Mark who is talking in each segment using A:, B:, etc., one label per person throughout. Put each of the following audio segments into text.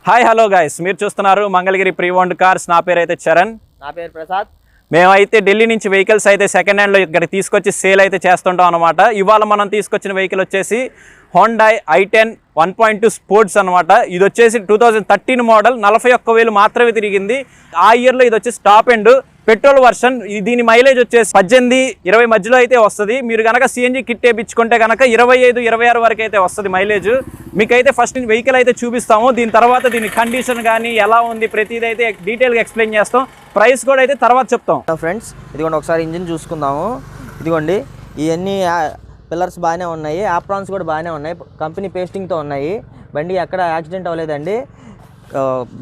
A: Hi hello guys, మీరు చూస్తున్నారు Mangalagiri pre owned cars. నా పేరు అయితే చరణ్.
B: నా పేరు ప్రసాద్.
A: మేమైతే ఢిల్లీ నుంచి వెహికల్స్ అయితే సెకండ్ హ్యాండ్లో ఇక్కడ తీసుకొచ్చి సేల్ అయితే చేస్తుంటాం అనమాట. ఇవాళ మనం తీసుకొచ్చిన వెహికల్ వచ్చేసి హోండాయ్ i10 1.2 స్పోర్ట్స్ అనమాట. ఇది వచ్చేసి 2013 మోడల్, 41,000 మాత్రమే తిరిగింది. ఆ ఇయర్లో ఇది వచ్చేసి టాప్ ఎండ్ పెట్రోల్ వర్షన్. దీని మైలేజ్ వచ్చేసి 18-20 మధ్యలో అయితే వస్తుంది. మీరు కనుక సిఎన్జి కిట్ వేయించుకుంటే కనుక 25-26 వరకు అయితే వస్తుంది మైలేజ్. మీకైతే ఫస్ట్ వెహికల్ అయితే చూపిస్తాము, దీని తర్వాత దీని కండిషన్ కానీ ఎలా ఉంది ప్రతిదీ అయితే డీటెయిల్గా ఎక్స్ప్లెయిన్ చేస్తాం. ప్రైస్ కూడా అయితే తర్వాత చెప్తాం.
B: ఫ్రెండ్స్, ఇదిగోండి ఒకసారి ఇంజిన్ చూసుకుందాము. ఇదిగోండి ఇవన్నీ పిల్లర్స్ బాగానే ఉన్నాయి, ఆప్రాన్స్ కూడా బాగానే ఉన్నాయి, కంపెనీ పేస్టింగ్తో ఉన్నాయి. బండి ఎక్కడ యాక్సిడెంట్ అవ్వలేదండి.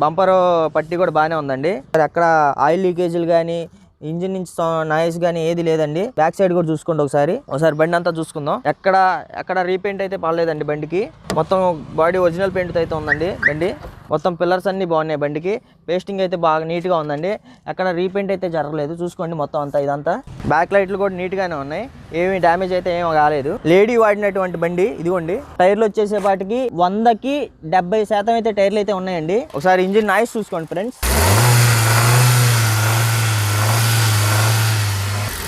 B: బంపర్ పట్టి కూడా బాగానే ఉందండి. అక్కడ ఆయిల్ లీకేజీలు కానీ ఇంజిన్ నుంచి నాయిస్ కానీ ఏది లేదండి. బ్యాక్ సైడ్ కూడా చూసుకోండి ఒకసారి బండి అంతా చూసుకుందాం. ఎక్కడ రీపెయింట్ అయితే పడలేదండి బండికి. మొత్తం బాడీ ఒరిజినల్ పెయింట్ అయితే ఉందండి. బండి మొత్తం పిల్లర్స్ అన్నీ బాగున్నాయి. బండికి పేస్టింగ్ అయితే బాగా నీట్గా ఉందండి. ఎక్కడ రీపెయింట్ అయితే జరగలేదు. చూసుకోండి మొత్తం అంతా ఇదంతా. బ్యాక్ లైట్లు కూడా నీట్గానే ఉన్నాయి, ఏమి డ్యామేజ్ అయితే ఏమీ కాలేదు. లేడీ వాడినటువంటి బండి. ఇదిగోండి టైర్లు వచ్చేసేపాటికి 100కి 70% అయితే టైర్లు అయితే ఉన్నాయండి. ఒకసారి ఇంజిన్ నాయిస్ చూసుకోండి ఫ్రెండ్స్.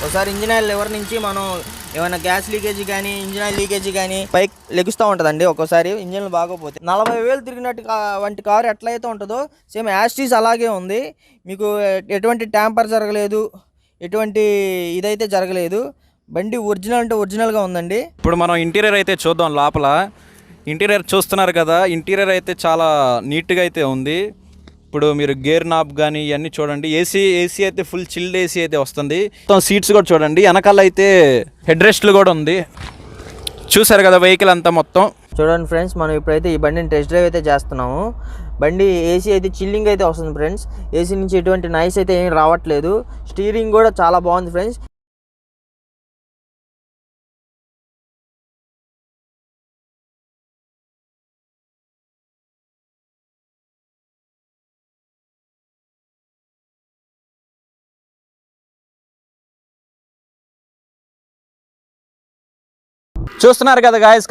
B: ఒకసారి ఇంజిన్ ఆయిల్ లివర్ నుంచి మనం ఏమైనా గ్యాస్ లీకేజీ కానీ ఇంజిన్ ఆయిల్ లీకేజీ కానీ పైకి లెగుస్తూ ఉంటుందండి. ఒక్కోసారి ఇంజిన్లు బాగోపోతే 40,000 తిరిగినట్టు వంటి కారు ఎట్లయితే ఉంటుందో సేమ్ యాస్టీస్ అలాగే ఉంది. మీకు ఎటువంటి ట్యాంపర్ జరగలేదు, ఎటువంటి ఇదైతే జరగలేదు. బండి ఒరిజినల్ అంటే ఒరిజినల్గా ఉందండి.
A: ఇప్పుడు మనం ఇంటీరియర్ అయితే చూద్దాం. లోపల ఇంటీరియర్ చూస్తున్నారు కదా, ఇంటీరియర్ అయితే చాలా నీట్గా అయితే ఉంది. ఇప్పుడు మీరు గేర్ నాబ్ కానీ ఇవన్నీ చూడండి. ఏసీ అయితే ఫుల్ చిల్డ్ ఏసీ అయితే వస్తుంది. మొత్తం సీట్స్ కూడా చూడండి. వెనకాల అయితే హెడ్ రెస్ట్లు కూడా ఉంది. చూసారు కదా వెహికల్ అంతా మొత్తం.
B: చూడండి ఫ్రెండ్స్, మనం ఇప్పుడైతే ఈ బండిని టెస్ట్ డ్రైవ్ అయితే చేస్తున్నాము. బండి ఏసీ అయితే చిల్లింగ్ అయితే వస్తుంది ఫ్రెండ్స్. ఏసీ నుంచి ఎటువంటి నాయిస్ అయితే ఏం రావట్లేదు. స్టీరింగ్ కూడా చాలా బాగుంది ఫ్రెండ్స్.
A: చూస్తున్నారు కదా గాయస్,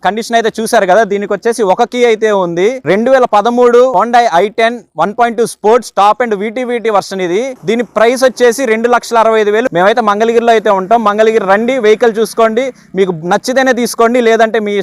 A: కండిషన్ అయితే చూసారు కదా. దీనికి వచ్చేసి ఒక కీ అయితే ఉంది. 2013 Hyundai i10 1.2 sports top and VT version ఇది. దీని ప్రైస్ వచ్చేసి 2,65,000. మేమైతే మంగళగిరిలో అయితే ఉంటాం. మంగళగిరి రండి, వెహికల్ చూసుకోండి, మీకు నచ్చితేనే తీసుకోండి, లేదంటే మీ